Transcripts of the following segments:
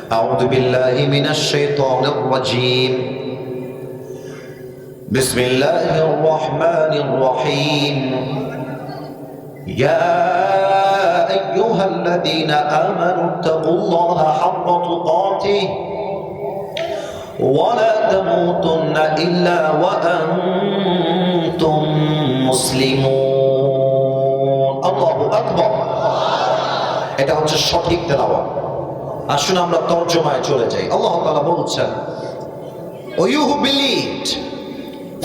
أعوذ بالله من الشيطان الرجيم بسم الله الرحمن الرحيم يا أيها الذين آمنوا اتقوا الله حق تقاته ولا تموتن إلا وأنتم মুসলিমুন। আল্লাহু আকবার। এটা হচ্ছে সঠিক তেলাওয়াত। আসুন আমরা তরজমায় চলে যাই। আল্লাহ তাআলা বলছেন, "O you who believed,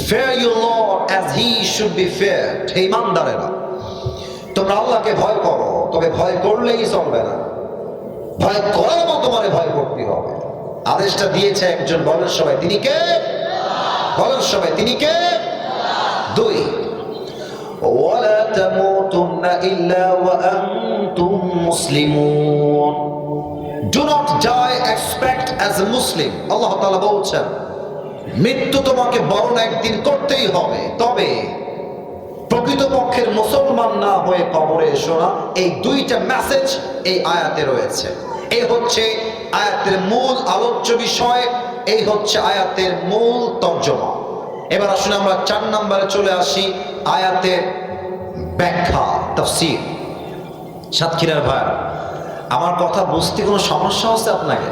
fear your Lord as he should be feared." হে ঈমানদারেরা, তোমরা আল্লাহকে ভয় করো, তবে ভয় করলেই চলবে না, ভয় করার মতো তোমার ভয় করতে হবে। আদেশটা দিয়েছে একজন, বলেন সবাই তিনি কে? বলেন সবাই তিনি কে? দুই, ওয়ালা তামুতুন্না ইল্লা ওয়া আনতুম মুসলিমুন। Do not die except as a Muslim. আল্লাহ তাআলা বলছেন, মৃত্যু তোমাকে বরণ একদিন করতেই হবে, তবে প্রকৃতপক্ষের মুসলমান না হয়ে কবরে এসো না। এই দুইটা মেসেজ এই আয়াতে রয়েছে। এই হচ্ছে আয়াতের মূল আলোচ্য বিষয়, এই হচ্ছে আয়াতের মূল তর্জমা। এবার আসুন আমরা 4 নম্বরে চলে আসি, আয়াতের ব্যাখ্যা, তাফসীর। সাতক্ষীরার ভাই, আমার কথা বুঝতে কোনো সমস্যা হচ্ছে আপনাকে?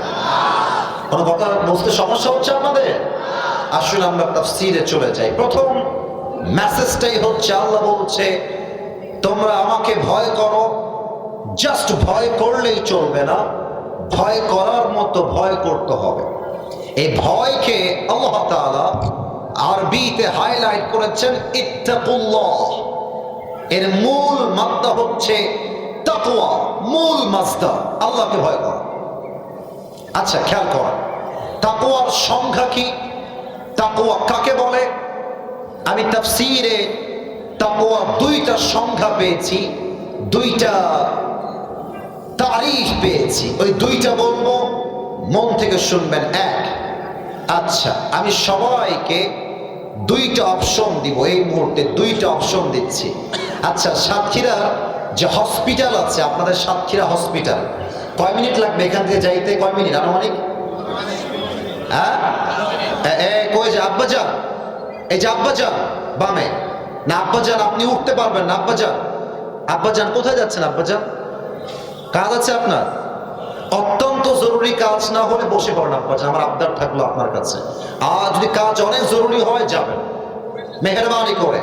কোনো কথা বুঝতে সমস্যা হচ্ছে আপনাদের? আসুন আমরা তাফসীরে চলে যাই। প্রথম মেসেজটাই হচ্ছে, আল্লাহ বলছে তোমরা আমাকে ভয় করো। জাস্ট ভয় করলেই চলবে না, ভয় করার মতো ভয় করতে হবে। এই ভয়কে আল্লাহ তাআলা আরবিতে হাইলাইট করেছেন ইত্তাকুল্লাহ। এর মূল মাদ্দা হচ্ছে তাকওয়া, মূল মাসদার আল্লাহকে ভয় করা। আচ্ছা খেয়াল করেন, তাকওয়ার সংজ্ঞা কি? তাকওয়া কাকে বলে? আমি তাফসীরে তাকওয়ার দুইটা সংজ্ঞা পেয়েছি, দুইটা তারিফ পেয়েছি। ওই দুইটা বলবো, মন থেকে শুনবেন। এক, আচ্ছা আমি সবাইকে দুইটা অপশন দিব, এই মুহূর্তে দুইটা অপশন দিচ্ছি। আচ্ছা, সাতক্ষীরা যে হসপিটাল আছে, আপনাদের সাতক্ষীরা হসপিটাল, কয় মিনিট লাগবে এখান থেকে যাইতে? কয় মিনিট আনুমানিক? হ্যাঁ, কই যে আব্বাজান, এই যে আব্বাজান বামে না, আব্বাজান আপনি উঠতে পারবেন না? আব্বাজান, আব্বাজান কোথায় যাচ্ছেন? আব্বাজান কাজ আছে আপনার? অত্যন্ত জরুরি কাজ না হলে বসে পড়েন আব্বাজান, আমার আবদার থাকলো আপনার কাছে। আর যদি কাজ অনেক জরুরি হয় যাবেন, মেহেরবানি করে।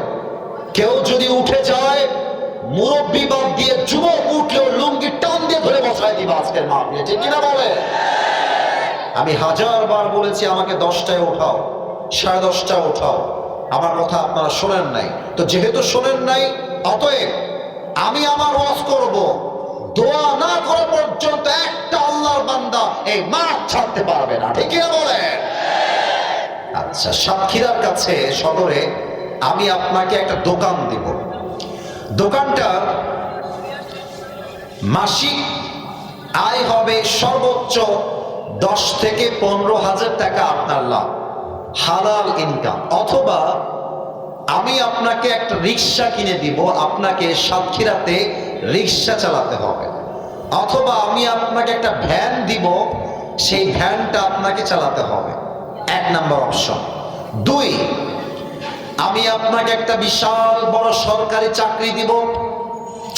কেউ যদি উঠে যায়, মুরব্বী বাদ দিয়ে যুবক উঠলেও লুঙ্গি টান দিয়ে ধরে বসায় দিবা আজকের মাহফিলে, ঠিক কিনা বলে? আমি 1000 বার বলেছি আমাকে 10টায় ওঠাও, 10:30টায় ওঠাও, আমার কথা আপনারা শোনেন নাই। তো যেহেতু শোনেন নাই, অতএব আমি আমার ওয়াজ করব, দোয়া না করা পর্যন্ত একটা আল্লাহর বান্দা এই মাঠ ছাড়তে পারবে না, ঠিক কিনা বলে? আচ্ছা, সাতক্ষীরার কাছে সদরে আমি আপনাকে একটা দোকান দিব। দোকানটা মাসিক আয় হবে সর্বোচ্চ 10 থেকে 15,000 টাকা আপনার লাভ, হালাল ইনকাম। অথবা আমি আপনাকে একটা রিক্সা কিনে দিব, আপনাকে সাতক্ষীরাতে রিক্সা চালাতে হবে। অথবা আমি আপনাকে একটা ভ্যান দিব, সেই ভ্যানটা আপনাকে চালাতে হবে। 1 নম্বর অপশন। 2, আমি আপনাকে একটা বিশাল বড় সরকারি চাকরি দিব,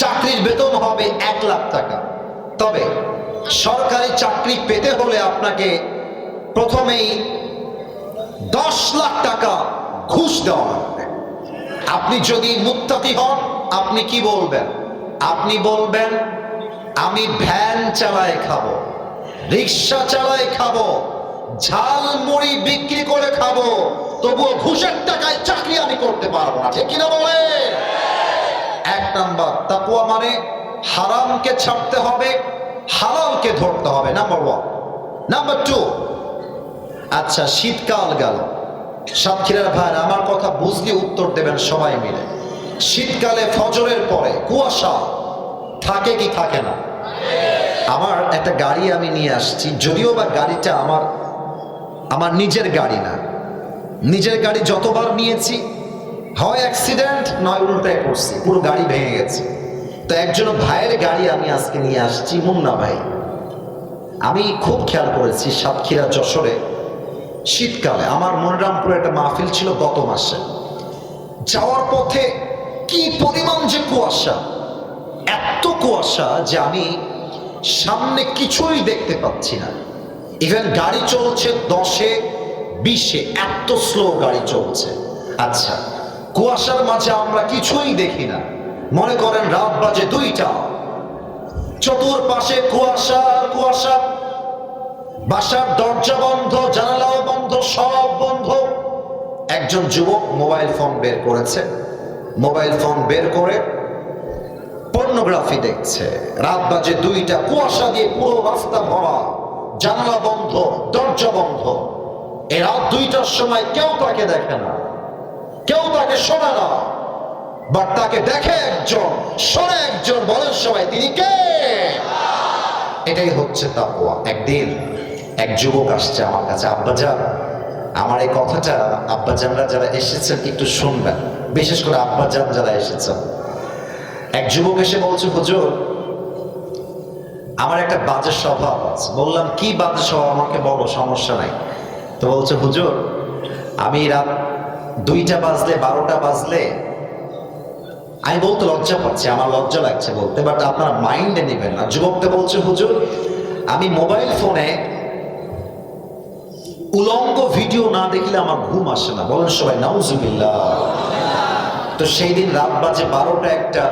চাকরির বেতন হবে 1 লাখ টাকা। তবে সরকারি চাকরি পেতে হলে আপনাকে প্রথমেই 10 লাখ টাকা ঘুষ দেওয়া লাগবে। আপনি যদি মুত্তাকি হন, আপনি কি বলবেন? আপনি বলবেন আমি ভ্যান চালায় খাবো, রিক্সা চালায় খাবো, ঝালমুড়ি বিক্রি করে খাবো, তবুও ঘুষের টাকায় চাকরি আমি করতে পারবো না, ঠিক কিনা বলে? 1 নাম্বার তাকওয়া মানে হারামকে ছাড়তে হবে, হালালকে ধরতে হবে, নাম্বার 1। নাম্বার 2, আচ্ছা শীতকাল গেল, সাতক্ষীরার ভাই আমার কথা বুঝলে উত্তর দেবেন সবাই মিলে। শীতকালে ফজরের পরে কুয়াশা থাকে কি থাকে না? আমার একটা গাড়ি আমি নিয়ে আসছি, যদিও বা গাড়িটা আমার নিজের গাড়ি না। নিজের গাড়ি যতবার নিয়েছি হয় অ্যাক্সিডেন্ট নয় উল্টায় পড়ছি, পুরো গাড়ি ভেঙে গেছে। তো একজন ভাইয়ের গাড়ি আমি আজকে নিয়ে আসছি, মুন্না ভাই। আমি খুব খেয়াল করেছি সাতক্ষীরা যশোরে শীতকালে আমার মনিরামপুরে একটা মাহফিল ছিল গত মাসে। যাওয়ার পথে কি পরিমাণ যে কুয়াশা, এত কুয়াশা যে আমি সামনে কিছুই দেখতে পাচ্ছি না। ইভেন গাড়ি চলছে 10-এ 20-এ, এত স্লো গাড়ি চলছে। আচ্ছা, কুয়াশার মাঝে আমরা কিছুই দেখি না। মনে করেন রাত বাজে 2টা, চতুর্পাশে কুয়াশা আর কুয়াশা, বাসার দরজা বন্ধ, জানালাও বন্ধ, সব বন্ধ। একজন যুবক মোবাইল ফোন বের করেছে, মোবাইল ফোন বের করে পর্নোগ্রাফি দেখছে। রাত বাজে 2টা, কুয়াশা দিয়ে পুরো রাস্তা ভরা, জানালা বন্ধ, দরজা বন্ধ। এই রাত 2টার সময় কেউ তাকে দেখে না, কেউ তাকে শোনে না, বাট তাকে দেখে একজন, শোনে একজন। বলেন সবাই তিনি কে? এটাই হচ্ছে তাকওয়া। একদিন এক যুবক আসছে আমার কাছে, আব্বাজান আমার এই কথাটা আব্বাজানরা যারা এসেছেন একটু শুনবেন, বিশেষ করে আব্বাজান যারা এসেছেন। এক যুবক এসে বলছে, হুজুর আমার একটা বাজে স্বভাব আছে। বললাম কি বাজে স্বভাব, আমাকে বলো, সমস্যা নাই। তো বলছে, হুজুর আমি রাত 2টা বাজলে 12টা বাজলে আমি বলতে লজ্জা পাচ্ছি, আমার লজ্জা লাগছে বলতে, বাট আপনারা মাইন্ডে নেবেন না। যুবকটা বলছে, হুজুর আমি মোবাইল ফোনে উলঙ্গ ভিডিও না দেখলে আমার ঘুম আসে না। বলেন সবাই নাউজুবিল্লাহ। তো সেই দিন রাত বাজে 12টা 1টা,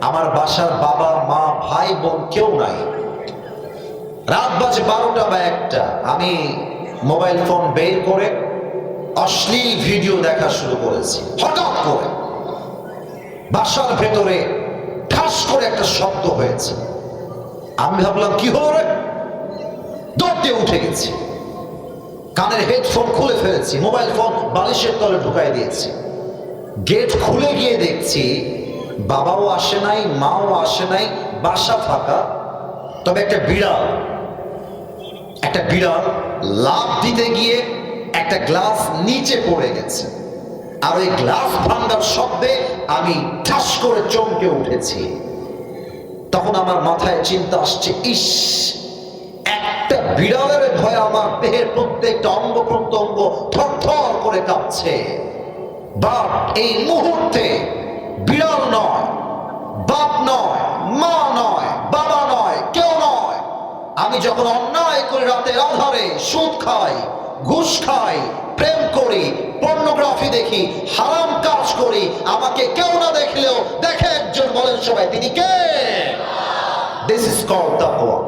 আমার বাসার বাবা মা ভাই বোন কেউ নাই। রাত বাজে 12টা বা 1টা, আমি মোবাইল ফোন বের করে অশ্লীল ভিডিও দেখা শুরু করেছি। হঠাৎ করে বাসার ভেতরে ঠাস করে একটা শব্দ হয়েছে। আমি ভাবলাম কি হলো রে, দৌড় দিয়ে উঠে গেছি, কানের হেডফোন খুলে ফেলেছি, মোবাইল ফোন বালিশের তলে ঢুকাই দিয়েছি। গেট খুলে গিয়ে দেখছি বাবাও আসে নাই, মাও আসে নাই, বাসা ফাঁকা। তবে একটা বিড়াল লাফ দিতে গিয়ে একটা গ্লাস নিচে পড়ে গেছে, আর ওই গ্লাস ভাঙার শব্দে আমি ঠাস করে চমকে উঠেছি। তখন আমার মাথায় চিন্তা আসছে, ইস, একটা বিড়ালের ভয়ে আমার দেহের প্রত্যেকটা অঙ্গ প্রত্যঙ্গ থরথর করে কাঁপছে। বাট এই মুহূর্তে বিড়াল নয়, বাপ নয়, মা নয়, বাবা নয়, কেউ নয়। আমি যখন অন্যায় করে রাতের আধারে সুদ খাই, ঘুষ খাই, প্রেম করি, পর্নোগ্রাফি দেখি, হারাম কাজ করি, আমাকে কেউ না দেখলেও দেখে একজন। বলেন সবাই তিনি কে? দিস ইজ কল্ড তাকওয়া।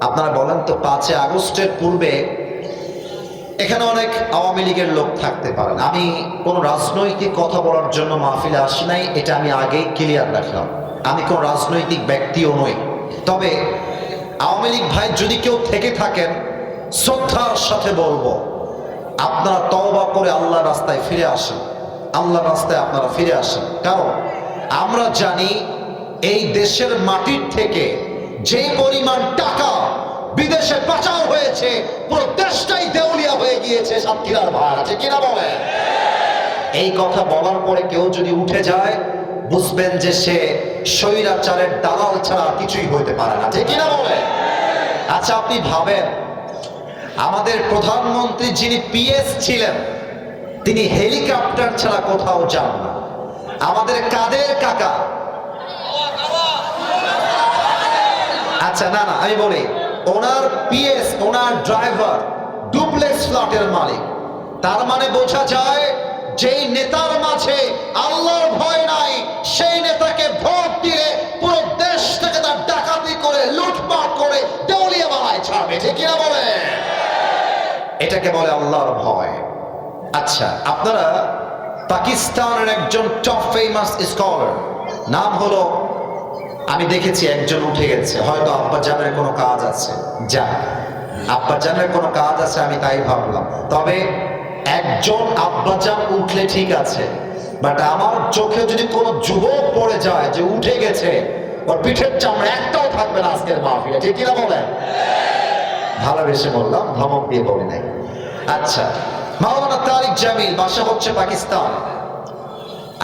আপনারা বলেন তো 5 আগস্টের পূর্বে এখানে অনেক আওয়ামী লীগের লোক থাকতে পারেন। আমি কোন রাজনৈতিক কথা বলার জন্য মাহফিলে আসি নাই, এটা আমি আগেই ক্লিয়ার রাখলাম। আমি কোন রাজনৈতিক ব্যক্তিও নই। তবে আওয়ামী লীগ ভাই যদি কেউ থেকে থাকেন, শ্রদ্ধার সাথে বলবো আপনারা তওবা করে আল্লাহর রাস্তায় ফিরে আসেন, আল্লাহর রাস্তায় আপনারা ফিরে আসেন। কারণ আমরা জানি এই দেশের মাটির থেকে যে পরিমাণ টাকা বিদেশে পাচার হয়েছে, পুরো দেশটাই দেউলিয়া হয়ে গিয়েছে। সাতক্ষীরার ভাই আছে কিনা বলে? এই কথা বলার পরে কেউ যদি উঠে যায়, বুঝবেন যে সে স্বৈরাচারের দালাল ছাড়া কিছুই হইতে পারে না, ঠিক কিনা বলে? আচ্ছা আপনি ভাবেন, আমাদের প্রধানমন্ত্রী যিনি পিএস ছিলেন, তিনি হেলিকপ্টার ছাড়া কোথাও যান না। আমাদের কাদের কাকা, আচ্ছা না আমি বলি, ওনার পিএস, ওনার ড্রাইভার ডুপ্লেক্স ফ্ল্যাটের মালিক। তার মানে বোঝা যায় যেই নেতার মাঝে আল্লাহর ভয় নাই, সেই নেতাকে ভোট দিলে পুরো দেশ থেকে তার ডাকাতি করে, লুটপাট করে দেউলিয়া বানায় ছাড়বে, ঠিক কিনা বলে? এটাকে বলে আল্লাহর ভয়। আচ্ছা আপনারা পাকিস্তানের একজন টপ ফেমাস স্কলার, নাম হলো, আমি দেখেছি একজন উঠে গেছে, হয়তো আব্বাজানের কোনো কাজ আছে, যা আব্বাজানের কোনো কাজ আছে আমি তাই ভাবলাম। তবে একজন আব্বাজান উঠলে ঠিক আছে, বাট আমার চোখে যদি কোনো যুবক পড়ে যায় যে উঠে গেছে, ওর পিঠের চামড়া একটাও থাকবে না আজকের মাহফিলে, ঠিক কিনা বলেন? ভালোবেসে বললাম, ধমক দিয়ে বলি নাই। আচ্ছা, মাওলানা তারিক জামিল, বাসা হচ্ছে পাকিস্তান।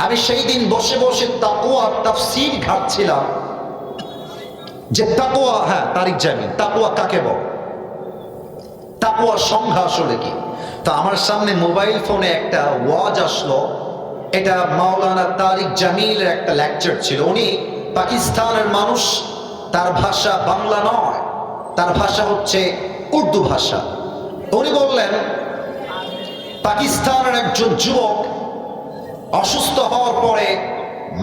আমি সেই দিন বসে বসে তাকওয়ার তাফসীর ঘাটছিলাম। যে তাকওয়া, হ্যাঁ তারিক জামিল, তাকওয়া কাকে বল, তাকওয়ার সংজ্ঞা আসলে কি? তো আমার সামনে মোবাইল ফোনে একটা ওয়াজ আসলো, এটা মাওলানা তারিক জামিলের একটা লেকচার ছিল। উনি পাকিস্তানের মানুষ, তার ভাষা বাংলা নয়, তার ভাষা হচ্ছে উর্দু ভাষা। উনি বললেন পাকিস্তানের একজন যুবক অসুস্থ হওয়ার পরে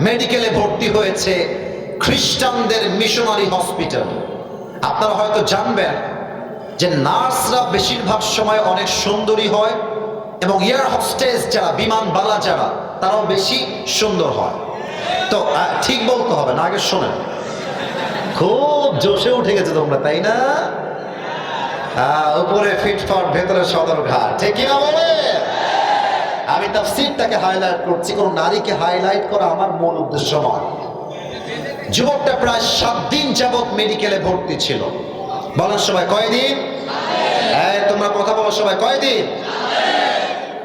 মেডিকেলে ভর্তি হয়েছে খ্রিস্টানদের মিশনারি হসপিটাল। আপনারা হয়তো জানবেন যে নার্সরা বেশিরভাগ সময় অনেক সুন্দরী হয় এবং এয়ার হোস্টেস যারা, বিমানবালা যারা, তারাও বেশি সুন্দর হয়। তো ঠিক বলতে হবে না, আগে শোনেন। খুব জোশে উঠে গেছে তোমরা, তাই না? উপরে ফিটফাট, ভেতরে সদরঘাট, ঠিক কিনা বলে? আমি তাফসীরটাকে হাইলাইট করছি, কোন নারীকে হাইলাইট করা আমার মূল উদ্দেশ্য নয়। যুবকটা প্রায় 7 দিন যাবত মেডিকেলে ভর্তি ছিল। বলেন সবাই কয়দিন? তোমরা কথা বলো সবাই, কয়দিন?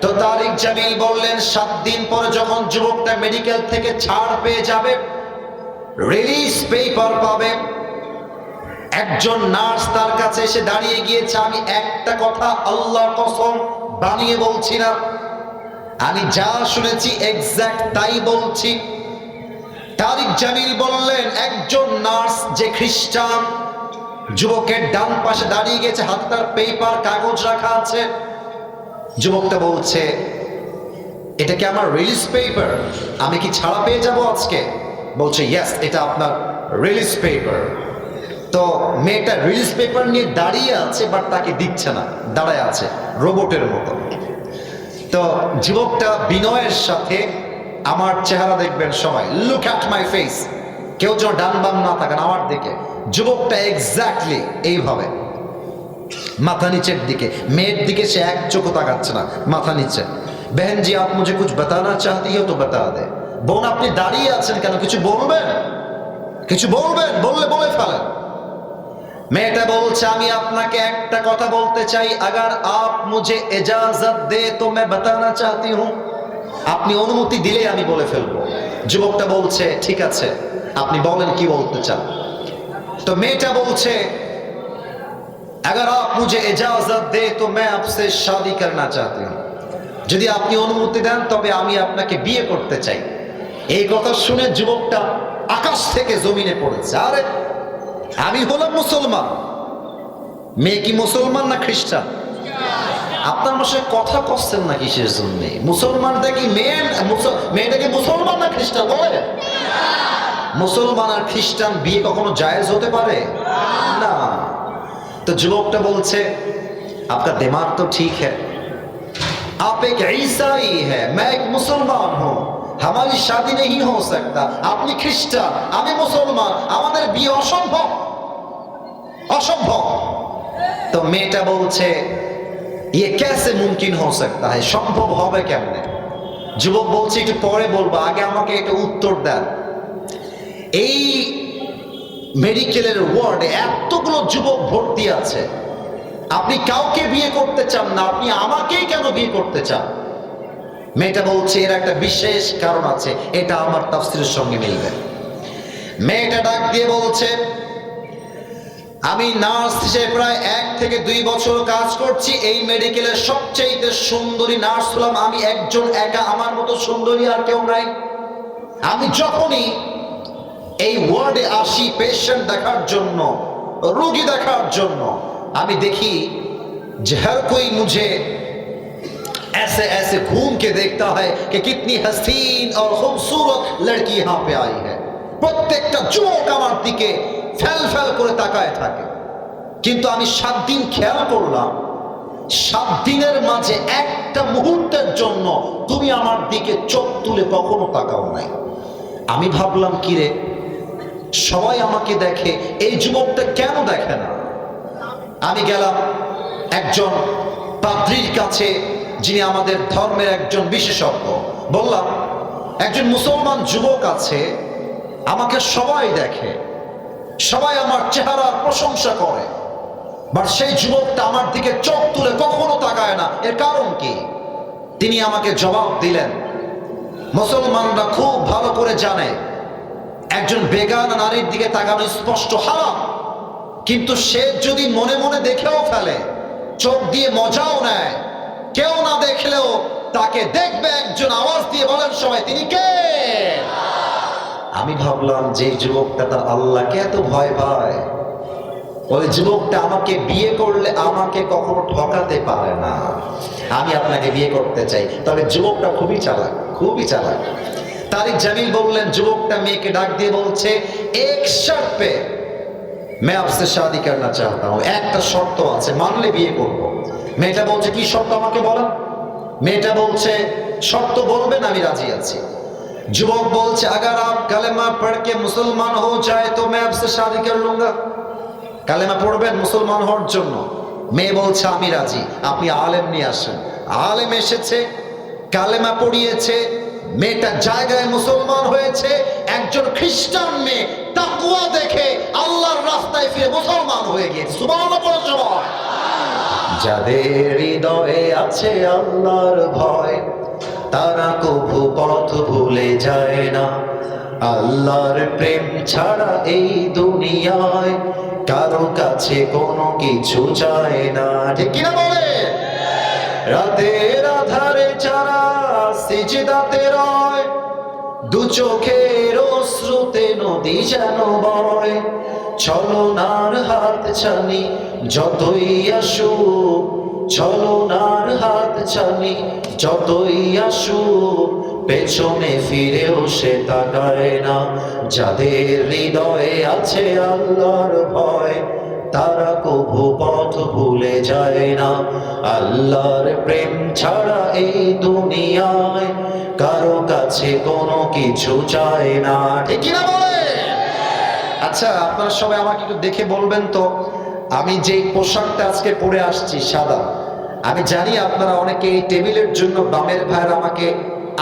তো তারিক জামিল বললেন 7 দিন পরে যখন যুবকটা মেডিকেল থেকে ছাড় পেয়ে যাবে, রিলিজ পেপার পাবে, একজন নার্স তার কাছে এসে দাঁড়িয়ে গিয়েছে। আমি একটা কথা আল্লাহর কসম বানিয়ে বলছি না, আমি যা শুনেছি এক্সাক্ট তাই বলছি। তারিক জামিল বললেন একজন নার্স যে খ্রিস্টান, যুবকের ডান পাশে দাঁড়িয়ে গেছে, হাতে তার পেপার কাগজ রাখা আছে। যুবকটা বলছে এটা কি আমার রিলিজ পেপার? আমি কি ছাড়া পেয়ে যাব আজকে? বলছে ইয়েস, এটা আপনার রিলিজ পেপার। তো মেয়েটা রিলিজ পেপার নিয়ে দাঁড়িয়ে আছে, বাট তাকে দিচ্ছে না, দাঁড়ায় আছে রোবটের মতো। তো যুবকটা বিনয়ের সাথে, আমার চেহারা দেখবেন সবাই, লুক অ্যাট মাই ফেস, কেউ যেন ডান বাম না থাকেন আমার দিকে। যুবকটা এক্স্যাক্টলি এইভাবে মাথা নিচের দিকে, মেয়ের দিকে সে এক চোখও তাকাচ্ছে না, মাথা নিচে। বেহেন জি আপ মুঝে কুছ বাতানা চাহতি হো তো বাতা দে। বোন আপনি দাঁড়িয়ে আছেন কেন, কিছু বলবেন? কিছু বলবেন? বললে বলে ফেলেন। মেয়েটা বলছে আমি আপনাকে একটা কথা বলতে চাই, আগার আপ মুঝে ইজাজত দে তো मैं बताना चाहती हूं। আপনি অনুমতি দিলে আমি বলে ফেলবো। যুবকটা বলছে ঠিক আছে, আপনি বলেন কি বলতে চান। তো মেয়েটা বলছে अगर आप मुझे इजाजत दे तो मैं आपसे शादी करना चाहती हूं। যদি আপনি অনুমতি দেন তবে আমি আপনাকে বিয়ে করতে চাই। এই কথা শুনে যুবকটা আকাশ থেকে জমিনে পড়েছে। আরে আমি হলাম মুসলমান, মেয়ে কি মুসলমান না খ্রিস্টান? আপনার আমার সাথে কথা করছেন না কিসের জন্য? মুসলমানটা কি মেয়েটা কি মুসলমান না খ্রিস্টান? বলে মুসলমান আর খ্রিস্টান বিয়ে কখনো জায়েজ হতে পারে না। তো যুবকটা বলছে आपका दिमाग तो ठीक है, आप एक ईसाई है, मैं एक मुसलमान हूं, हमारी शादी नहीं हो सकता। আপনি খ্রিস্টান, আমি মুসলমান, আমাদের বিয়ে অসম্ভব, অসম্ভব। তো মেয়েটা বলছে ये कैसे मुमकिन हो सकता है, সম্ভব হবে কেমনে? যুবক বলছে একটু পরে বলবো, আগে আমাকে একটা উত্তর দেন। এই মেডিকেলের ওয়ার্ডে এতগুলো যুবক ভর্তি আছে, আপনি কাউকে বিয়ে করতে চান না, আপনি আমাকেই কেন বিয়ে করতে চান? মেয়েটা বলছে এর একটা বিশেষ কারণ আছে, এটা আমার তাফসীরের সঙ্গে মিলবে। মেয়েটা ডাক দিয়ে বলছে আমি নার্স হিসেবে প্রায় 1 থেকে 2 বছর কাজ করছি, এই মেডিকেলের সবচেয়ে সুন্দরী নার্স হলাম আমি একজন একা, আমার মতো সুন্দরী আর কেউ নাই। আমি যখনই এই ওয়ার্ডে আসি পেশেন্ট দেখার জন্য, রোগী দেখার জন্য, আমি দেখি যে हर कोई मुझे ऐसे ऐसे घूम के देखता है कि कितनी हसीन और खूबसूरत लड़की यहाँ पे आई है। প্রত্যেকটা যুবক আমার দিকে ফেল ফেল করে তাকায় থাকে। কিন্তু আমি 7 দিন খেয়াল করলাম, 7 দিনের মাঝে একটা মুহূর্তের জন্য তুমি আমার দিকে চোখ তুলে কখনো তাকাও নাই। আমি ভাবলাম কিরে, সবাই আমাকে দেখে, এই যুবকটা কেন দেখে না? আমি গেলাম একজন পাদ্রীর কাছে, যিনি আমাদের ধর্মের একজন বিশেষজ্ঞ। বললাম একজন মুসলমান যুবক আছে, আমাকে সবাই দেখে, সবাই আমার চেহারার প্রশংসা করে, বাট সেই যুবকটা আমার দিকে চোখ তুলে কখনো তাকায় না, এর কারণ কি? তিনি আমাকে জবাব দিলেন মুসলমানরা খুব ভালো করে জানে একজন বেগানা নারীর দিকে তাকানো স্পষ্ট হারাম, কিন্তু সে যদি মনে মনে দেখেও ফেলে, চোখ দিয়ে মজাও নেয়, কেউ না দেখলেও তাকে দেখবে একজন, আওয়াজ দিয়ে বলেন সবাই, তিনি কে? আমি ভাবলাম যে যুবকটা তার আল্লাহকে এত ভয় পায়, ওই যুবকটা আমাকে বিয়ে করলে আমাকে কখনো ঠকাতে পারে না। আমি আপনাকে বিয়ে করতে চাই। তবে যুবকটা খুবই চালাক, খুবই চালাক। তারিক জামিল বললেন, যুবকটা মেয়েকে ডাক দিয়ে বলছে, এক শর্ত পে मैं आपसे शादी करना चाहता हूं, একটা শর্ত আছে, মানলে বিয়ে করব। মেয়েটা বলছে, কি শর্ত আমাকে বলেন। মেয়েটা বলছে, শর্ত বলবেন, আমি রাজি আছি। যুবক বলছে, अगर आप कलमा पढ़ के मुसलमान हो जाए तो मैं आपसे शादी कर लूंगा। কালেমা পড়বেন মুসলমান হওয়ার জন্য? মেয়ে বলছে, আমি রাজি, আপনি আলেম নিয়ে আসেন। আলেম এসেছে, কালেমা পড়িয়েছে, মেয়েটা জায়গায় মুসলমান হয়েছে। একজন খ্রিস্টান মেয়ে তাকওয়া দেখে আল্লাহর রাস্তায় ফিরে মুসলমান হয়ে গিয়েছে। সুবহানাল্লাহ বলার সময়, যাদের হৃদয়ে আছে আল্লাহর ভয়, তারা কভু পথ ভুলে যায় না। আল্লাহর প্রেম ছাড়া এই দুনিয়ায় কারো কাছে কোনো কিছু চায় না। ঠিক কিনা বলে? রাতের আধারে যারা সিজদাতে রয়, দু চোখের অশ্রুতে নদী যেন বয়। ছলনার হাত ছানি যতই আসুক, ছলনার হাত ছানি যতই আসুক, পেছনে ফিরেও সে তাকায় না। যাদের হৃদয়ে আছে আল্লাহর ভয়, তারা কভু পথ ভুলে যায় না। আল্লাহর প্রেম ছাড়া এই দুনিয়ায় কারো কাছে কোনো কিছু চায় না। ঠিক না বলে? আচ্ছা, আপনারা সবাই আমাকে একটু দেখে বলবেন তো, আমি যেই পোশাকটা আজকে পরে আসছি সাদা, আমি জানি আপনারা অনেকে এই টেবিলের জন্য বামের ভাইয়ের আমাকে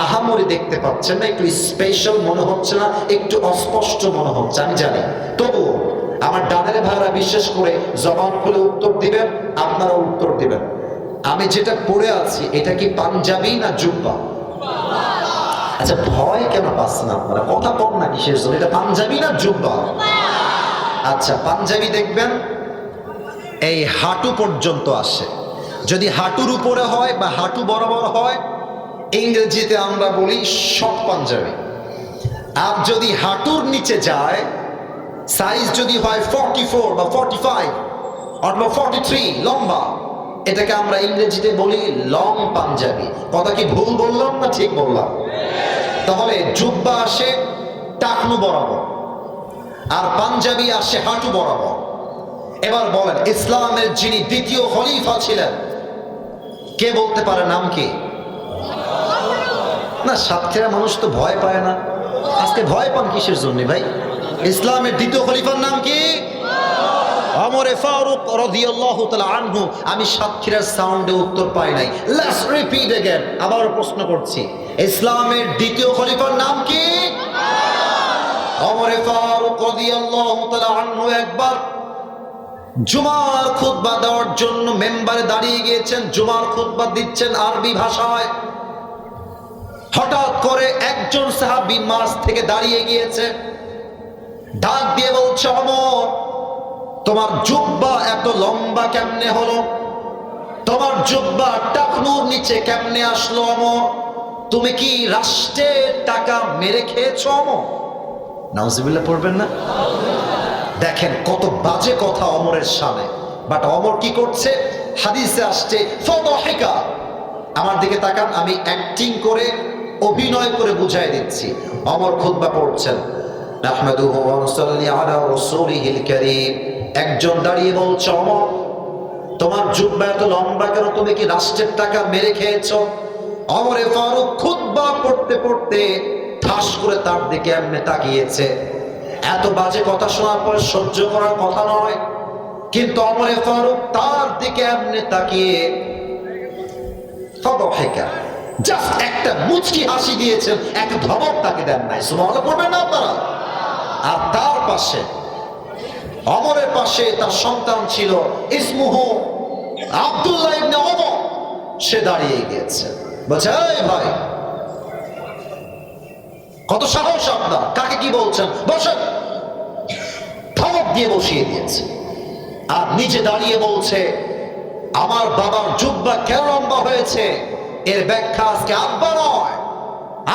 আহামরি দেখতে পাচ্ছেন না, একটু স্পেশাল মনে হচ্ছে না, একটু অস্পষ্ট মনে হচ্ছে, আমি জানি। তবুও আমার ডানের ভাইরা বিশেষ করে জবান খুলে উত্তর দিবেন, আপনারা উত্তর দিবেন। আমি যেটা পরে আছি এটা কি পাঞ্জাবি না জুব্বা? আচ্ছা, ভয় কেন পাচ্ছেন আপনারা? কথা কম না কিসের জন্য? এটা পাঞ্জাবি না জুব্বা? আচ্ছা, পাঞ্জাবি দেখবেন এই হাঁটু পর্যন্ত আসে। যদি হাঁটুর উপরে হয় বা হাঁটু বরাবর হয়, ইংরেজিতে আমরা বলি শর্ট পাঞ্জাবি। আর যদি হাঁটুর নিচে যায়, সাইজ যদি হয় 44 বা 45 অথবা 43 লম্বা, এটাকে আমরা ইংরেজিতে বলি লং পাঞ্জাবি। কথা কি ভুল বললাম না ঠিক বললাম? তাহলে জুব্বা আসে টাকনু বরাবর, আর পাঞ্জাবি আসে হাঁটু বরাবর। এবার বলেন, ইসলামের যিনি দ্বিতীয় খলিফা ছিলেন, কে বলতে পারে নাম কি? না, সাতক্ষীরা মানুষ তো ভয় পায় না। আজকে ভয় পান কিসের জন্য ভাই? ইসলামের দ্বিতীয় খলিফার নাম কি? ওমরে ফারুক রাদিয়াল্লাহু তাআলা আনহু। আমি সাতক্ষীরার সাউন্ডে উত্তর পাই নাই। Let's repeat again. আবার প্রশ্ন করছি, ইসলামের দ্বিতীয় খলিফার নাম কি? ওমরে ফারুক রাদিয়াল্লাহু তাআলা আনহু একবার জুমার খুতবা দেওয়ার জন্য মেম্বারে দাঁড়িয়ে গিয়েছেন, জুমার খুতবা দিচ্ছেন আরবি ভাষায়। হঠাৎ করে একজন সাহাবী মাঝ থেকে দাঁড়িয়ে গিয়েছে, ডাক দিয়ে বলছে, ওমর, তোমার জুব্বা এত লম্বা কেমনে হলো? তোমার জুব্বা টাকনুর নিচে কেমনে আসলো? ওমর, তুমি কি রাষ্ট্রের টাকা মেরে খেয়েছো? ওমর, নাউজুবিল্লাহ পড়বেন না? দেখেন কত বাজে কথা ওমরের সামনে। বাট ওমর কি করছে? হাদিসে আসছে ফাদাহিকা। আমার দিকে তাকান, আমি অ্যাক্টিং করে অভিনয় করে বুঝাই দিচ্ছি। ওমর খুতবা পড়ছেন, নাহমাদুহু ওয়া নুসাল্লি আলা রাসূলিহিল কারীম। একজন দাঁড়িয়ে বলছে, ওমর, তোমার জুব্বা এত লম্বা কেন? তুমি কি রাষ্ট্রের টাকা মেরে খেয়েছো? ওমরে ফারুক খুতবা পড়তে পড়তে ঠাস করে তার দিকে এমনি তাকিয়েছে। এত বাজে কথা শোনার পর সহ্য করার কথা নয়, কিন্তু ওমরে ফারুক তার দিকে এমনি তাকিয়ে ফাদাহিকা, জাস্ট একটা মুচকি হাসি দিয়েছেন, একটা ধমক তাকে দেন নাই। সুবহানাল্লাহ পড়বেন না আপনারা? আর তার পাশে, ওমরের পাশে তার সন্তান ছিল, ইসমুহু আব্দুল্লাহ ইবনে ওমর। সে দাঁড়িয়ে গিয়েছে, বলছে, এই ভাই, কত সাহস আপনার, কাকে কি বলছেন, বসেন। ধমক দিয়ে বসিয়ে দিয়েছে। আর নিচে দাঁড়িয়ে বলছে আমার বাবার জুব্বা কেন লম্বা হয়েছে এর ব্যাখ্যা আজকে আব্বা নয়,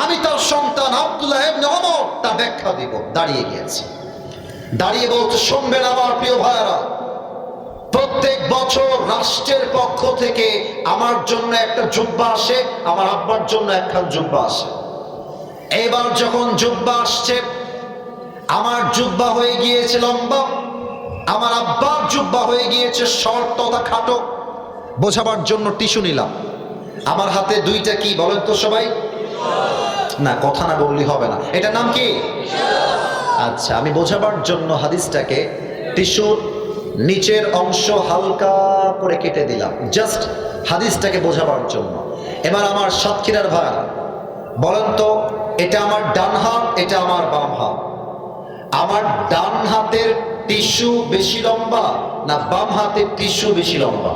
আমি তার সন্তান আব্দুল্লাহ ইবনে ওমর তার ব্যাখ্যা দিব। দাঁড়িয়ে গিয়েছে, দাঁড়িয়ে বলছে শুনবেন আমার প্রিয় ভাইরা, প্রত্যেক বছর রাষ্ট্রের পক্ষ থেকে আমার জন্য একটা জুব্বা আসে, আমার আব্বার জন্য একখান জুব্বা আসে। এবার যখন জুব্বা আসছে, আমার জুব্বা হয়ে গিয়েছে লম্বা, আমার আব্বার জুব্বা হয়ে গিয়েছে শর্ট তথা খাটো। বোঝাবার জন্য টিস্যু নিলাম। আমার হাতে দুইটা কি বলেন তো সবাই? না, কথা না বললে হবে না। এটার নাম কি? আচ্ছা, আমি বোঝাবার জন্য হাদিসটাকে টিস্যুর নিচের অংশ হালকা করে কেটে দিলাম, জাস্ট হাদিসটাকে বোঝাবার জন্য। এবার আমার সাতক্ষীরার ভাই বলেন তো, এটা আমার ডান হাত, এটা আমার বাম হাত। আমার ডান হাতের টিস্যু বেশি লম্বা না বাম হাতের টিস্যু বেশি লম্বা?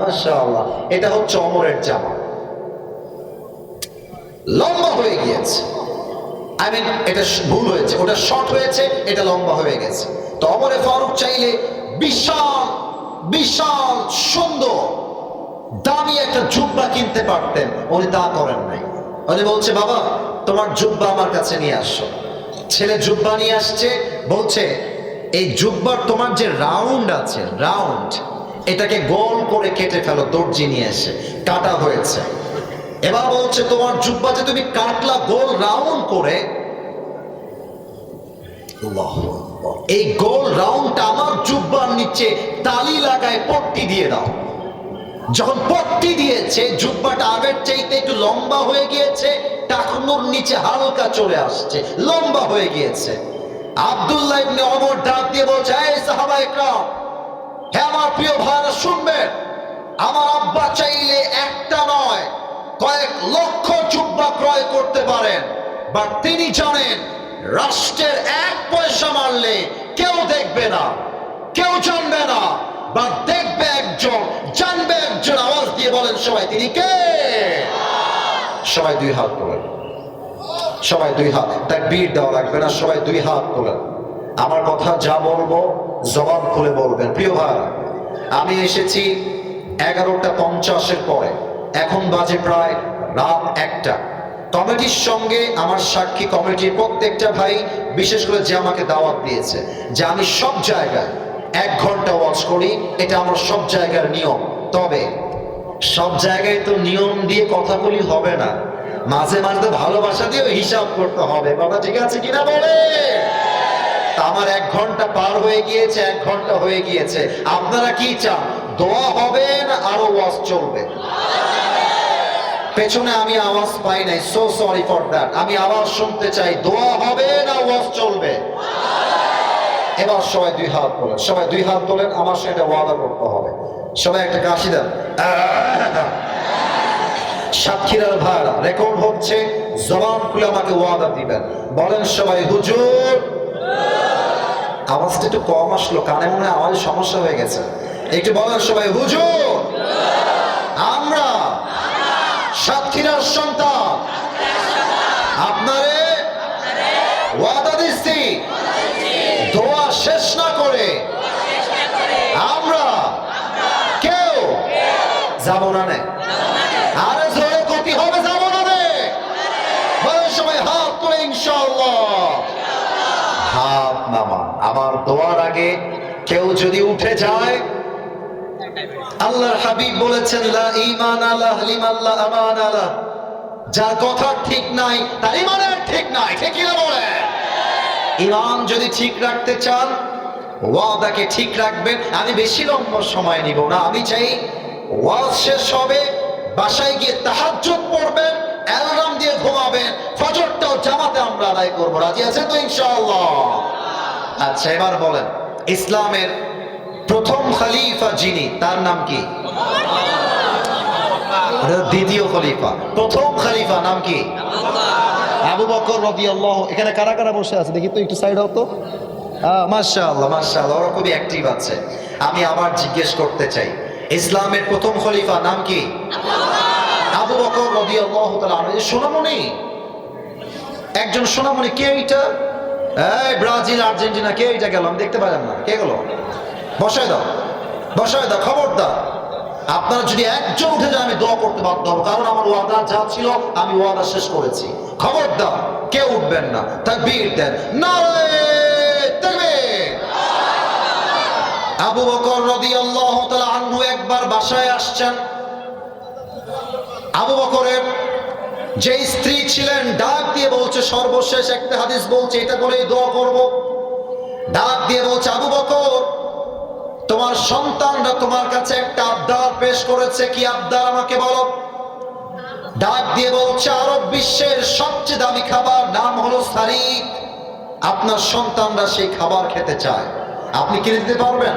মাশাআল্লাহ, এটা হচ্ছে ওমরের জামা, লম্বা হয়ে গিয়েছে। আই মিন এটা ভুল হয়েছে, ওটা শর্ট হয়েছে, এটা লম্বা হয়ে গেছে। তো ওমরে ফারুক চাইলে বিশাল বিশাল সুন্দর দামি একটা জুব্বা কিনতে পারতেন, উনি তা করেন নাই। উনি বলছে বাবা তোমার জুব্বা আমার কাছে নিয়ে আসো। ছেলে জুব্বা নিয়ে আসছে, বলছে এই জুব্বার তোমার যে রাউন্ড আছে, রাউন্ড এটাকে গোল করে কেটে ফেলো। দর্জি নিয়ে এসে কাটা হয়েছে। এবার বলছে তোমার জুব্বা যে তুমি কাটলা গোল রাউন্ড করে, এই গোল রাউন্ডটা আমার জুব্বার নিচে তালি লাগায় পট্টি দিয়ে দাও। যখন পট্টি দিয়েছে, জুব্বাটা আগের চাইতে একটু লম্বা হয়ে গিয়েছে, টাকনুর নিচে হালকা চলে আসছে, লম্বা হয়ে গিয়েছে। আব্দুল্লাহ ইবনে ওমর ডাক দিয়ে বলছে এই সাহাবা ইকরাম, হে আমার প্রিয় ভাইরা শুনবেন, আমার আব্বা চাইলে একটা নয় কয়েক লক্ষ জুব্বা ক্রয় করতে পারেন, বাট তিনি জানেন রাষ্ট্রের এক পয়সা মারলে কেউ দেখবে না, কেউ জানবে না, বা দেখবে একজন, জানবে একজন। আওয়াজ দিয়ে বলেন সবাই, তিনি কে? সবাই দুই হাত তোলেন, সবাই দুই হাত। তাকবীর দেওয়া লাগবে না, সবাই দুই হাত তোলেন। আমার কথা যা বলবো জবান খুলে বলবেন। প্রিয় ভাই, আমি এসেছি 11:50 পরে, এখন বাজে প্রায় রাত 1টা। কমিটির সঙ্গে আমার সাক্ষী কমিটির প্রত্যেকটা ভাই, বিশেষ করে যে আমাকে দাওয়াত দিয়েছে যে আমি সব জায়গায় 1 ঘন্টা ওয়াজ করি, এটা আমার সব জায়গার নিয়ম। তবে সব জায়গায় তো নিয়ম দিয়ে কথা বলি হবে না, মাঝে মাঝে ভালোবাসা দিয়েও হিসাব করতে হবে। কথা ঠিক আছে কিনা বলে? আমার 1 ঘন্টা পার হয়ে গিয়েছে, 1 ঘন্টা হয়ে গিয়েছে। আপনারা কি চান, দোয়া হবে না আরো ওয়াজ চলবে? পেছনে আমি আওয়াজ পাই নাই, সো সরি ফর দ্যাট। আমি আওয়াজ শুনতে চাই, দোয়া হবে না ওয়াজ চলবে? এবার সবাই দুই হাত তোলেন, সবাই দুই হাত তোলেন, আমার সাথে ওয়াদা করতে হবে। সবাই একটা কাশি দেন। সাতক্ষীরার ভাইরা, রেকর্ড হচ্ছে, জবান খুলে আমাকে ওয়াদা দিবেন। বলেন সবাই হুজুর। আওয়াজটা একটু কম আসলো, কানে মনে হয় আওয়াজ সমস্যা হয়ে গেছে। একটু বলেন সবাই হুজুর। আমরা সাতক্ষীরার সন্তান আপনারে ওয়াদা দিচ্ছি, দোয়া শেষ না করে আমরা কেউ যাব না। আরে জোরে গতি হবে, যাব না রে। বলেন সবাই হাত তুলে ইনশাআল্লাহ। হাত নামান। আমার দোয়ার আগে কেউ যদি উঠে যায়, আল্লাহর হাবিব বলেছেন লা ঈমান আলা লিমান লা আমান আলা, যার কথা ঠিক নাই তার ঈমানের ঠিক নাই। ঠিক কি না বলে? ঈমান যদি ঠিক রাখতে চান, ওয়াদাকে ঠিক রাখবেন। আমি বেশি লম্বা সময় নিব না, আমি চাই ওয়াজ শেষ হবে, বাসায় গিয়ে তাহাজ্জুদ পড়বেন, অ্যালার্ম দিয়ে ঘুমাবেন, ফজরটাও জামাতে আমরা আদায় করবো। রাজি আছেন তো ইনশাআল্লাহ? আচ্ছা, এবার বলেন ইসলামের প্রথম খলিফা যিনি, তার নাম কি? দ্বিতীয় খলিফা। প্রথম খলিফা নাম কি? আবু বকর রাদিয়াল্লাহু। এখানে কারা কারা বসে আছে দেখি তো, একটু সাইড হও তো। মাশাআল্লাহ মাশাআল্লাহ, ওরা খুবই অ্যাক্টিভ আছে। আমি আবার জিজ্ঞেস করতে চাই, ইসলামের প্রথম খলিফা নাম কি? আবু বকর রাদিয়াল্লাহু তাআলা আনহু। সোনামণি একজন সোনামণি, কে এইটা? এই ব্রাজিল আর্জেন্টিনা, কে এইটা গেল? আমি দেখতে পাইলাম না, কে গেল? বসায় দাও, বসায় দাও, খবরদার। আপনারা যদি একজন উঠে যায় আমি দোয়া করতে বাধ্য হবো, কারণ আমার ওয়াদা যা ছিল আমি ওয়াদা শেষ করেছি। খবরদার কেউ উঠবেন না। তাকবীর দেন, নারে তাকবীর। আবু বকর রাদিয়াল্লাহু তাআলা আনহু একবার বাসায় আসছেন। আবু বকরের যে স্ত্রী ছিলেন ডাক দিয়ে বলছে, সর্বশেষ একটা হাদিস বলছে এটা বলেই দোয়া করব। ডাক দিয়ে বলছে, আবু বকর, তোমার সন্তানরা তোমার কাছে একটা আবদার পেশ করেছে। কি আবদার আমাকে বলো? ডাক দিয়ে বলছে, আরব বিশ্বের সবচেয়ে দামি খাবার নাম হলো সারিক। আপনার সন্তানরা সেই খাবার খেতে চায়, আপনি কিনে দিতে পারবেন?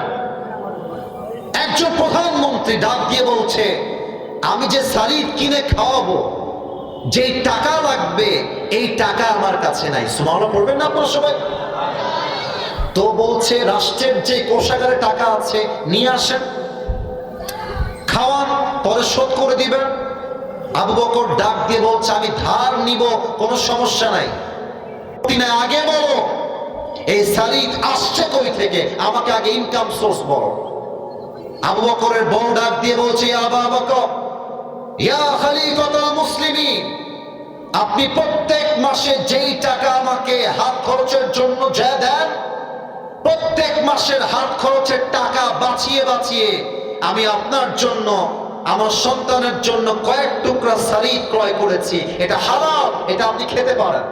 একজন প্রধানমন্ত্রী ডাক দিয়ে বলছে, আমি যে সারিক কিনে খাওয়াবো, যেই টাকা লাগবে এই টাকা আমার কাছে নাই। সুবহানাল্লাহ পড়বেন না আপনারা সবাই? তো বলছে, রাষ্ট্রের যে কোষাগারে টাকা আছে নিয়ে আসেন, খাওয়ান, পরে শোধ করে দিবেন। আবু বকর ডাক দিয়ে বলছে, আমি ধার নিব, কোনো সমস্যা নাই। আগে বলো এই সারিক আসছে কই থেকে, আমাকে আগে ইনকাম সোর্স বলো। আবু বকরের বউ ডাক দিয়ে বলছে, ইয়া আবু বকর, ইয়া খলিফাতুল মুসলিমিন, আপনি প্রত্যেক মাসে যেই টাকা আমাকে হাত খরচের জন্য যা দেন, প্রত্যেক মাসের হাত খরচের টাকা বাঁচিয়ে বাঁচিয়ে আমি আপনার জন্য, আমার সন্তানের জন্য কয়েক টুকরা সারিক ক্রয় করেছি। এটা হালাল, এটা আপনি খেতে পারেন।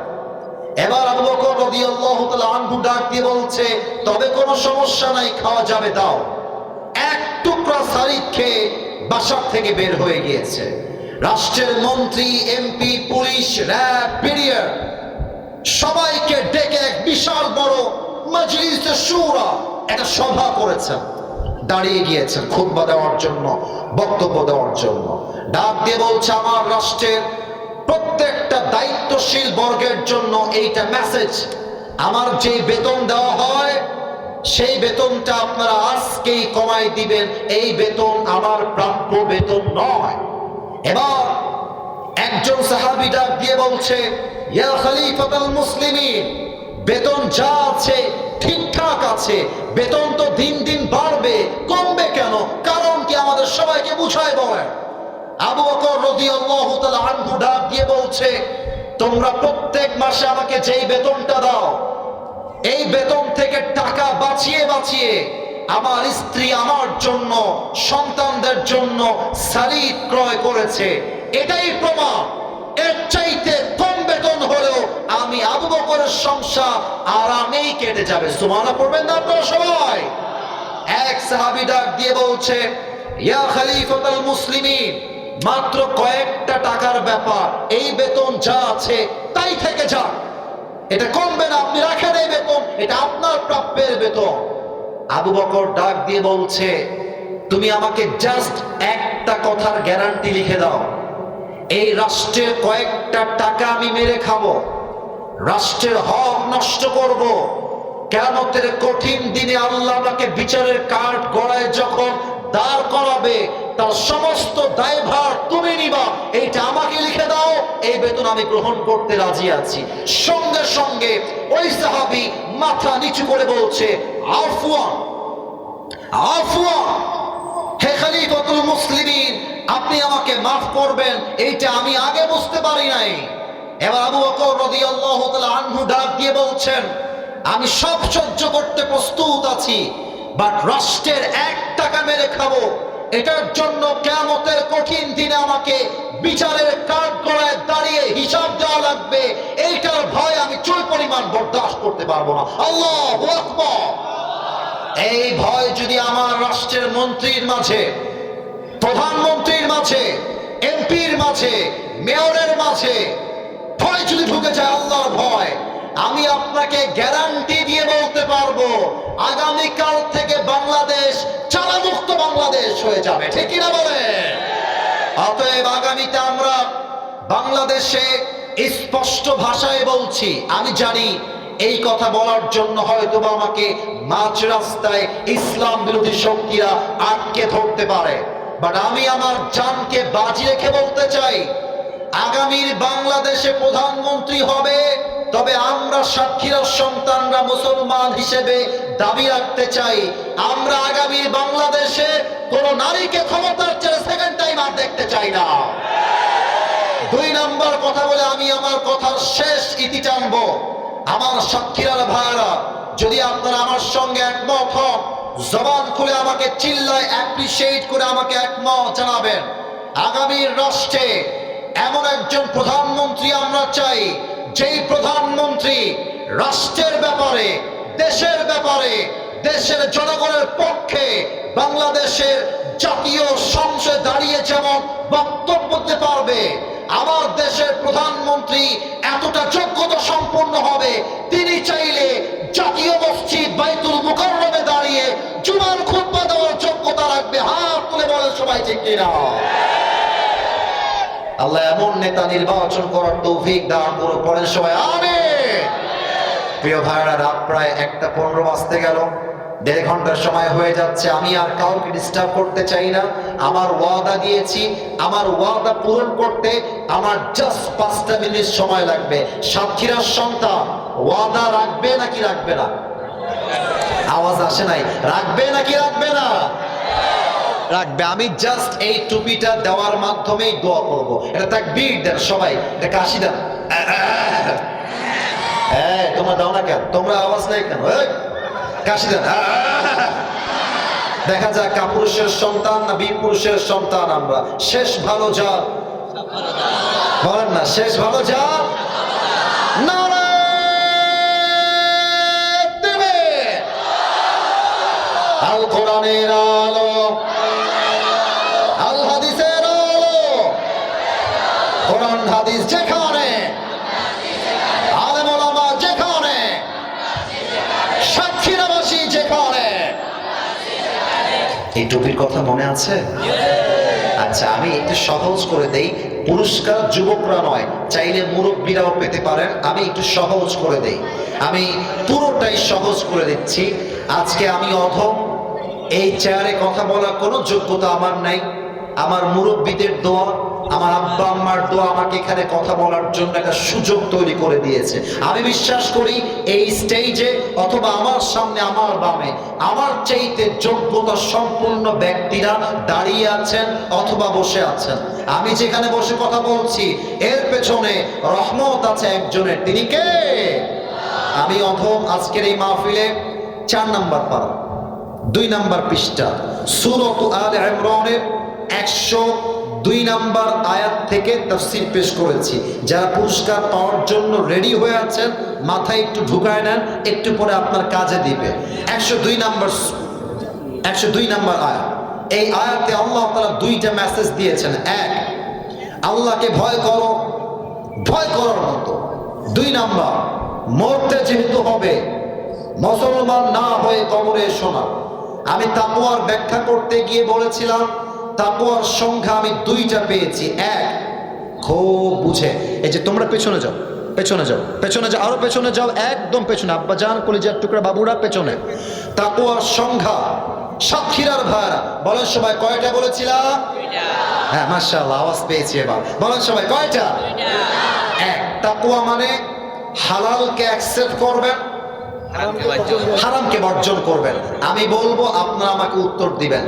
এবার আবু বকর রাদিয়াল্লাহু তাআলা আনহু ডাক দিয়ে বলছে, তবে কোনো সমস্যা নাই, খাওয়া যাবে, দাও। এক টুকরা সারিক খেয়ে বাসা থেকে বের হয়ে গিয়েছে। রাষ্ট্রের মন্ত্রী, এমপি, পুলিশ, র্যাব, পিডিআর সবাইকে ডেকে এক বিশাল বড় মাজলিসে শুরা, একটা সভা করেছেন। দাঁড়িয়ে গিয়েছেন খুতবা দেওয়ার জন্য, বক্তব্য দেওয়ার জন্য। ডাক দিয়ে বলছে, আমার রাষ্ট্রের প্রত্যেকটা দায়িত্বশীল বর্গের জন্য এইটা মেসেজ, আমার যে বেতন দেওয়া হয় সেই বেতনটা আপনারা আজকেই কমাই দিবেন। এই বেতন আমার প্রাপ্য বেতন নয়। এবার একজন সাহাবী ডাক দিয়ে বলছে, ইয়া খলিফাতুল মুসলিমিন, বেতন যা আছে ঠিকঠাক আছে, বেতন তো দিন দিন বাড়বে, কমবে কেন? কারণ কি আমাদের সবাইকে বুঝায় বলেন। আবু বকর রাদিয়াল্লাহু তাআলা আনহু ডাক দিয়ে বলছে, তোমরা প্রত্যেক মাসে আমাকে যেই বেতনটা দাও, এই বেতন থেকে টাকা বাঁচিয়ে বাঁচিয়ে আমার স্ত্রী আমার জন্য, সন্তানদের জন্য সারিক ক্রয় করেছে। এটাই প্রমাণ। এর চাইতে কম বেতন হলেও আমি আবু বকরের সংসার আরামেই কেটে যাবে। সুবহানাল্লাহ পড়বেন না আপনারা সবাই? এক সাহাবী ডাক দিয়ে বলছে, ইয়া খলিফাতুল মুসলিমিন, মাত্র কয়েকটা টাকার ব্যাপার, এই বেতন যা আছে তাই থেকে যাক, এটা কমবে না, আপনি রাখেন এই বেতন, এটা আপনার প্রাপ্যের বেতন। আবু বকর ডাক দিয়ে বলছে, তুমি আমাকে জাস্ট একটা কথার গ্যারান্টি লিখে দাও, এই রাষ্ট্রের কয়েকটা টাকা আমি মেরে খাবো, রাষ্ট্রের হক নষ্ট করব, কিয়ামতের কঠিন দিনে আল্লাহ আমাকে বিচারের কাঠ গড়ায় যখন দাঁড় করাবে, তার সমস্ত দায়ভার তুমি নিবা, এইটা আমাকে লিখে দাও, এই বেতন আমি গ্রহণ করতে রাজি আছি। সঙ্গে সঙ্গে ওই সাহাবী মাথা নিচু করে বলছে, আফওয়ান, আফওয়ান, হে খলিফাতুল মুসলিমিন, আপনি আমাকে মাফ করবেন, এইটা আমি আগে বুঝতে পারি নাই। এবার আবু বকর রাদিয়াল্লাহু তাআলা আনহু ডাক দিয়ে বলছেন, আমি সব সহ্য করতে প্রস্তুত আছি, বাট রাষ্ট্রের এক টাকা মেরে খাবো, এটার জন্য কিয়ামতের কঠিন দিনে আমাকে বিচারের কাঠগড়ায় দাঁড়িয়ে হিসাব দেওয়া লাগবে, এইটার ভয় আমি চুল পরিমাণ বরদাস্ত করতে পারবো না। আল্লাহু আকবার। এই ভয় যদি আমার রাষ্ট্রের মন্ত্রীর মাঝে, প্রধানমন্ত্রীর মাঝে, এমপির মাঝে, মেয়রের মাঝে ভয় যদি ঢুকে যায়, আল্লাহর ভয়, আমি আপনাকে গ্যারান্টি দিয়ে বলতে পারবো আগামীকাল থেকে বাংলাদেশ চালামুক্ত বাংলাদেশ হয়ে যাবে। ঠিক কিনা বলেন? অতএব আগামীতে আমরা বাংলাদেশে স্পষ্ট ভাষায় বলছি, আমি জানি এই কথা বলার জন্য হয়তোবা আমাকে মাঝ রাস্তায় ইসলাম বিরোধী শক্তিরা আটকে ধরতে পারে, বাট আমি আমার জানকে বাজি রেখে বলতে চাই, আগামীর বাংলাদেশে প্রধানমন্ত্রী হবে তবে আমরা সাতক্ষীরার সন্তানরা মুসলমান হিসেবে দাবি রাখতে চাই, আমরা আগামী বাংলাদেশে কোন নারীকে ক্ষমতার চেয়ে সেকেন্ড টাইম আর দেখতে চাই না। 2 নাম্বার কথা বলে আমি আমার কথার শেষ ইতি টানবো। আমার সাতক্ষীরার ভাইরা, যদি আপনারা আমার সঙ্গে একমত হন, জবান খুলে আমাকে চিল্লায় অ্যাপ্রিশিয়েট করে আমাকে একমত জানাবেন। আগামীর রাষ্ট্রে এমন একজন প্রধানমন্ত্রী আমরা চাই, যেই প্রধানমন্ত্রী রাষ্ট্রের ব্যাপারে, দেশের ব্যাপারে, দেশের জনগণের পক্ষে বাংলাদেশের জাতীয় সংসদে দাঁড়িয়ে যেমন বক্তব্য দিতে পারবে, আমার দেশের প্রধানমন্ত্রী এতটা যোগ্যতা সম্পন্ন হবে, তিনি চাইলে জাতীয় মসজিদ বাইতুল মুকাররমে দাঁড়িয়ে জুমার খুতবা দেওয়ার যোগ্যতা রাখবে। হাত তুলে বলেন সবাই ঠিক কিনা? আল্লাহ এমন নেতা নির্বাচন করার তৌফিক দান করুন, পড়েন সবাই আমিন। প্রিয় ভাইরা, রাত প্রায় 1:15 বাজতে গেল, 1.5 ঘন্টার সময় হয়ে যাচ্ছে। আমি আর কাউকে ডিস্টার্ব করতে চাই না। আমার ওয়াদা দিয়েছি, আমার ওয়াদা পূরণ করতে আমার জাস্ট 5টা মিনিট সময় লাগবে। সাতক্ষীরার সন্তান ওয়াদা রাখবে নাকি রাখবে না? আওয়াজ আসে নাই। রাখবে নাকি রাখবে না? রাখবে। আমি জাস্ট এই টুপিটা দেওয়ার মাধ্যমেই দোয়া করব। এটা তাকবীর দেন সবাই, এটা কাশি দেন। তোমরা দাও না কেন? তোমরা আওয়াজ নাই কেন? কাশি দেন। দেখা যাক কাপুরুষের সন্তান না বীর পুরুষের সন্তান আমরা। শেষ ভালো যা বলেন না, শেষ ভালো যা আল কোরআনের আলো, আল হাদিসের আলো। কোরআন হাদিস যেখানে, আলেম ওলামা যেখানে, সাতক্ষীরাবাসী যেখানে। এই টুপির কথা মনে আছে? আচ্ছা, আমি একটু সহজ করে দেই। পুরস্কার যুবকরা নয়, চাইলে মুরব্বীরাও পেতে পারেন। আমি একটু সহজ করে দেই, আমি পুরোটাই সহজ করে দিচ্ছি। আজকে আমি অধম, এই চেয়ারে কথা বলার কোনো যোগ্যতা আমার নাই। আমার মুরব্বীদের দোয়া, আমার আব্বা আম্মার দোয়া আমাকে এখানে কথা বলার জন্য একটা সুযোগ তৈরি করে দিয়েছে। আমি বিশ্বাস করি এই স্টেজে অথবা আমার সামনে, আমার বামে আমার চাইতে যোগ্যতা সম্পন্ন ব্যক্তিরা দাঁড়িয়ে আছেন অথবা বসে আছেন। আমি যেখানে বসে কথা বলছি এর পেছনে রহমত আছে একজনের। তিনি কে? আমি অধম। আজকের এই মাহফিলে 4 নাম্বার পারা, 2 নাম্বার পৃষ্ঠা, সূরাত আলে ইমরানের 102 নাম্বার আয়াত থেকে তাফসীর পেশ করেছি। যারা পুরস্কার পাওয়ার জন্য রেডি হয়ে আছেন, মাথায় একটু ঢুকায় নেন, একটু পরে আপনার কাজে দিবে। 102 নাম্বার আয়াত। এই আয়াতে আল্লাহ তাআলা 2টা মেসেজ দিয়েছেন। 1, আল্লাহকে ভয় করো, ভয় করার মতো। 2 নাম্বার, মরতে যেহেতু হবে, মুসলমান না হয়ে কবরে এসো না। আমি তাকওয়ার ব্যাখ্যা করতে গিয়ে বলেছিলাম তাকওয়ার সংখ্যা আমি 2টা পেয়েছি। 1, খুব বুঝে, এই যে তোমরা পেছনে যাও, পেছনে যাও, পেছনে যাও, আরো পেছনে যাও, একদম পেছনে। আব্বা জান, কলিজার টুকরা বাবুরা পেছনে। তাকওয়ার সংখ্যা, সাতক্ষীরার ভাইরা বলেন সবাই কয়টা বলেছিলাম? 2টা। হ্যাঁ, মাশাআল্লাহ, আওয়াজ পেয়েছি এবার। বলেন সবাই কয়টা? 2টা। 1, তাকওয়া মানে হালালকে অ্যাকসেপ্ট করবেন, হারামকে বর্জন করবেন। আমি বলবো, আপনারা আমাকে উত্তর দিবেন।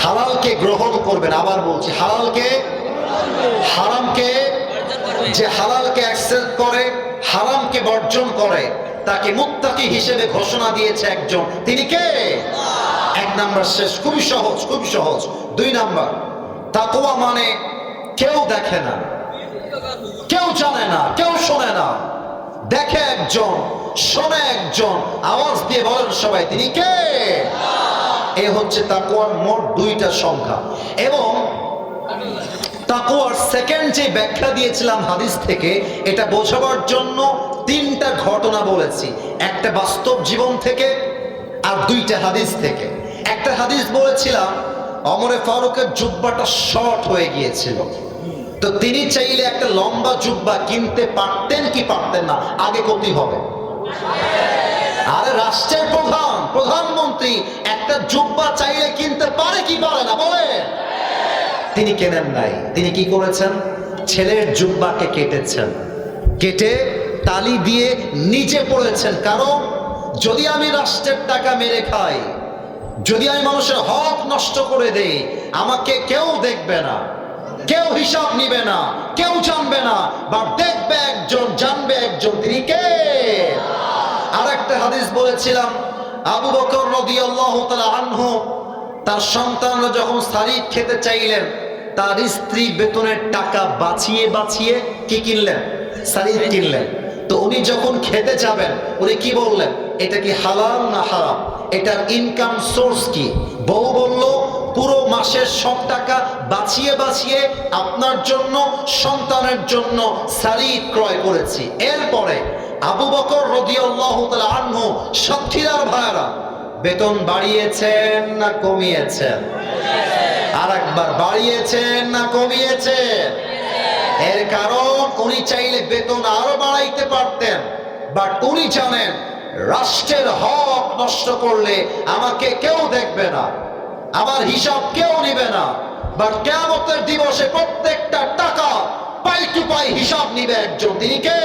হালালকে গ্রহণ করবেন। আবার বলছি, হারামকে, যে হালালকে অ্যাকসেপ্ট করে, হারামকে বর্জন করে, তাকে মুত্তাকি হিসেবে ঘোষণা দিয়েছে একজন। তিনি কে? 1 নাম্বার শেষ। খুবই সহজ, খুবই সহজ। 2 নাম্বার, তাকওয়া মানে কেউ দেখে না, কেউ জানে না, কেউ শোনে না, দেখে একজন, শোনে একজন। আওয়াজ দিয়ে বলেন সবাই, তিনি কে? এ হচ্ছে তাকওয়ার মোট 2টা সংখ্যা। এবং তাকওয়ার সেকেন্ড যে ব্যাখ্যা দিয়েছিলাম হাদিস থেকে, এটা বোঝাবার জন্য 3টা ঘটনা বলেছি। একটা বাস্তব জীবন থেকে আর 2টা হাদিস থেকে। একটা হাদিস বলেছিলাম, ওমরে ফারুকের জুব্বাটা শর্ট হয়ে গিয়েছিল, তো তিনি চাইলে একটা লম্বা জুব্বা কিনতে পারতেন কি পারতেন না? আগে করতেই হবে। আরে রাষ্ট্রের প্রধানমন্ত্রী একটা জুব্বা চাইলে কিনতে পারে কি পারে না? বলে। তিনি কেনেন নাই। তিনি কি করেছেন? ছেলের জুব্বাকে কেটেছেন, কেটে তালি দিয়ে নিচে পড়েছেন। কারণ যদি আমি রাষ্ট্রের টাকা মেরে খাই, যদি আমি মানুষের হক নষ্ট করে দেই, আমাকে কেউ দেখবে না, কেউ হিসাব নিবে না, কেউ জানবে না, বা দেখবে একজন, জানবে একজন, তিনি কে? আর একটা হাদিস বলেছিলাম, আবু বকর রাদিয়াল্লাহু তাআলা আনহু তার সন্তানরা যখন সারিদ খেতে চাইলেন, তার স্ত্রী বেতনের টাকা বাঁচিয়ে বাঁচিয়ে কি কিনলেন? সারিদ কিনলেন। তো উনি যখন খেতে যাবেন, উনি কি বললেন? এটা কি হালাল না হারাম? এটার ইনকাম সোর্স কি? বউ বলল, পুরো মাসের সব টাকা বাঁচিয়ে বাঁচিয়ে আপনার জন্য, সন্তানের জন্য সারিদ ক্রয় করেছি। এরপরে আবু বকর রাদিয়াল্লাহু তাআলা আনহু, সাক্ষীদার ভাইরা, বেতন বাড়িয়েছেন না কমিয়েছেন? আর একবার, বাড়িয়েছেন না কমিয়েছেন? এর কারণ উনি চাইলে বেতন আরো বাড়াইতে পারতেন, বাট উনি জানেন রাষ্ট্রের হক নষ্ট করলে আমাকে কেউ দেখবে না, আমার হিসাব কেউ নিবে না, বাট কিয়ামতের দিবসে প্রত্যেকটা টাকা পাই টু পাই হিসাব নিবে একজন, তিনি কে?